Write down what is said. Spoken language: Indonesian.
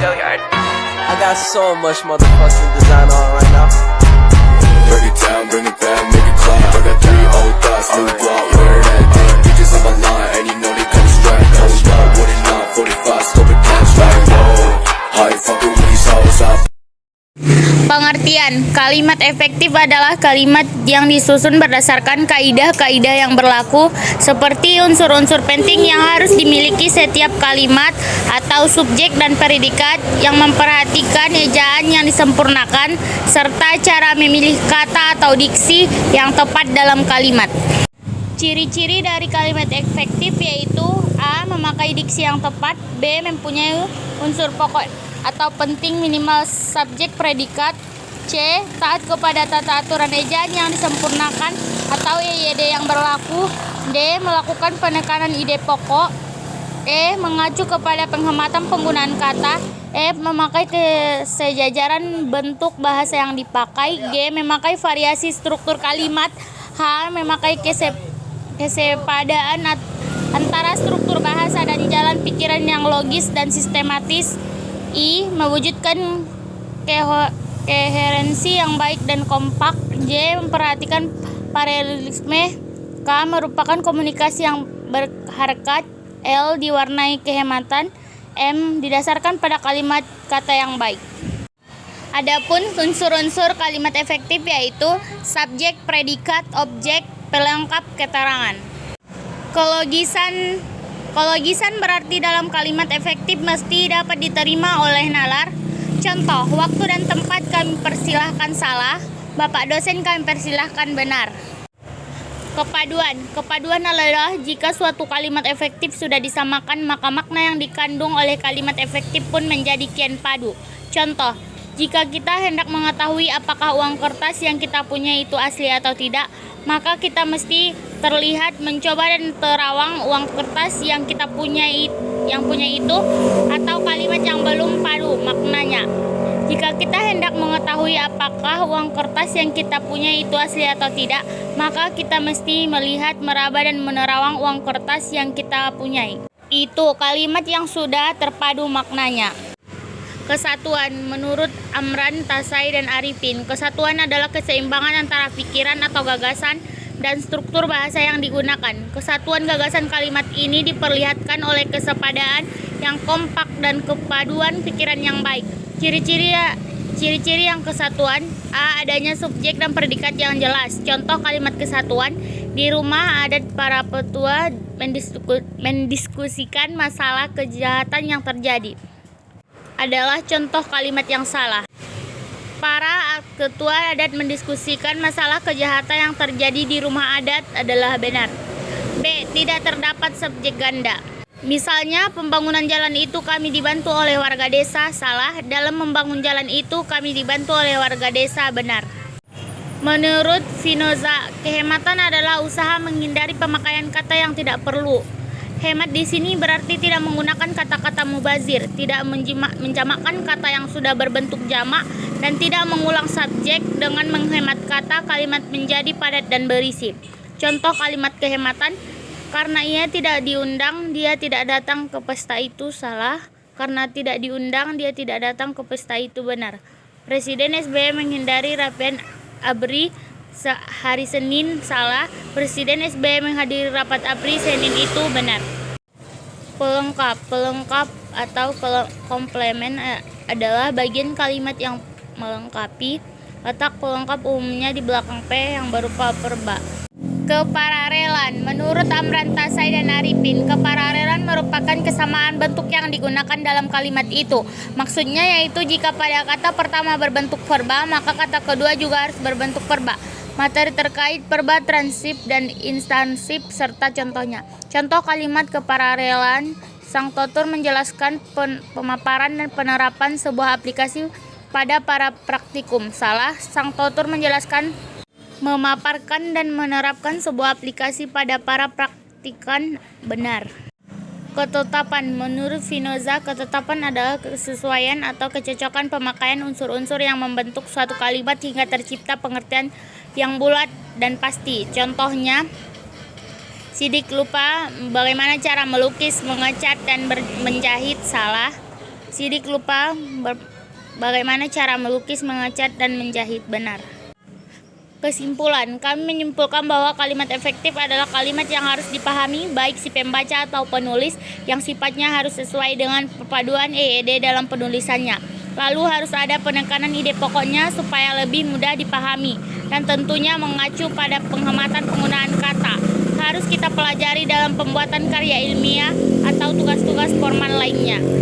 I got so much motherfucking design on right now. Break it down, bring it back, make it clap. I got 3 old thoughts, new block, where that thing. Bitches on my line, and you know they come straight. Hold up, what it not, 45, scope it cash like whoa. How you fucking with these hoes up? Pengertian, kalimat efektif adalah kalimat yang disusun berdasarkan kaidah-kaidah yang berlaku seperti unsur-unsur penting yang harus dimiliki setiap kalimat atau subjek dan predikat yang memperhatikan ejaan yang disempurnakan serta cara memilih kata atau diksi yang tepat dalam kalimat. Ciri-ciri dari kalimat efektif yaitu A. Memakai diksi yang tepat, B. Mempunyai unsur pokok atau penting minimal subjek predikat, C. Taat kepada tata aturan ejaan yang disempurnakan atau EYD yang berlaku, D. Melakukan penekanan ide pokok, E. Mengacu kepada penghematan penggunaan kata, F. Memakai kesejajaran bentuk bahasa yang dipakai, G. Memakai variasi struktur kalimat, H. Memakai kesepadaan antara struktur bahasa dan jalan pikiran yang logis dan sistematis, I. Mewujudkan koherensi yang baik dan kompak, J. Memperhatikan paralelisme, K. Merupakan komunikasi yang berharkat, L. Diwarnai kehematan, M. Didasarkan pada kalimat kata yang baik. Adapun unsur-unsur kalimat efektif yaitu subjek, predikat, objek, pelengkap keterangan. Kologisan berarti dalam kalimat efektif mesti dapat diterima oleh nalar. Contoh, waktu dan tempat kami persilahkan salah, Bapak dosen kami persilahkan benar. Kepaduan adalah jika suatu kalimat efektif sudah disamakan, maka makna yang dikandung oleh kalimat efektif pun menjadi kian padu. Contoh, jika kita hendak mengetahui apakah uang kertas yang kita punya itu asli atau tidak, maka kita mesti terlihat mencoba dan terawang uang kertas yang kita punya itu atau kalimat yang belum padu maknanya. Jika kita hendak mengetahui apakah uang kertas yang kita punya itu asli atau tidak, maka kita mesti melihat, meraba dan menerawang uang kertas yang kita punyai. Itu kalimat yang sudah terpadu maknanya. Kesatuan, menurut Amran, Tasai, dan Arifin, kesatuan adalah keseimbangan antara pikiran atau gagasan dan struktur bahasa yang digunakan. Kesatuan gagasan kalimat ini diperlihatkan oleh kesepadaan yang kompak dan kepaduan pikiran yang baik. Ciri-ciri yang kesatuan, A. Adanya subjek dan predikat yang jelas. Contoh kalimat kesatuan, di rumah adat para petua mendiskusikan masalah kejahatan yang terjadi, adalah contoh kalimat yang salah. Para ketua adat mendiskusikan masalah kejahatan yang terjadi di rumah adat adalah benar. B. Tidak terdapat subjek ganda. Misalnya, pembangunan jalan itu kami dibantu oleh warga desa, salah. Dalam membangun jalan itu kami dibantu oleh warga desa, benar. Menurut Finoza, kehematan adalah usaha menghindari pemakaian kata yang tidak perlu. Hemat di sini berarti tidak menggunakan kata-kata mubazir, tidak menjamakkan kata yang sudah berbentuk jamak, dan tidak mengulang subjek. Dengan menghemat kata, kalimat menjadi padat dan berisi. Contoh kalimat kehematan, karena ia tidak diundang, dia tidak datang ke pesta itu, salah. Karena tidak diundang, dia tidak datang ke pesta itu, benar. Presiden SBY menghindari rapian ABRI hari Senin, salah. Presiden SBY menghadiri rapat ABRI Senin itu, benar. Pelengkap atau komplement adalah bagian kalimat yang melengkapi. Letak pelengkap umumnya di belakang P yang berupa verba. Kepararelan, menurut Amran, Tasai, dan Arifin, kepararelan merupakan kesamaan bentuk yang digunakan dalam kalimat itu. Maksudnya yaitu jika pada kata pertama berbentuk verba, maka kata kedua juga harus berbentuk verba. Materi terkait verba, transip, dan instansif serta contohnya. Contoh kalimat kepararelan, sang tutor menjelaskan pemaparan dan penerapan sebuah aplikasi pada para praktikum, salah. Sang tutor menjelaskan, memaparkan dan menerapkan sebuah aplikasi pada para praktikan, benar. Ketetapan, menurut Finoza, ketetapan adalah kesesuaian atau kecocokan pemakaian unsur-unsur yang membentuk suatu kalimat hingga tercipta pengertian yang bulat dan pasti. Contohnya, Sidik lupa bagaimana cara melukis, mengecat, dan menjahit, salah. Sidik lupa bagaimana cara melukis, mengecat, dan menjahit benar. Kesimpulan, kami menyimpulkan bahwa kalimat efektif adalah kalimat yang harus dipahami baik si pembaca atau penulis yang sifatnya harus sesuai dengan perpaduan EED dalam penulisannya. Lalu harus ada penekanan ide pokoknya supaya lebih mudah dipahami dan tentunya mengacu pada penghematan penggunaan kata. Harus kita pelajari dalam pembuatan karya ilmiah atau tugas-tugas formal lainnya.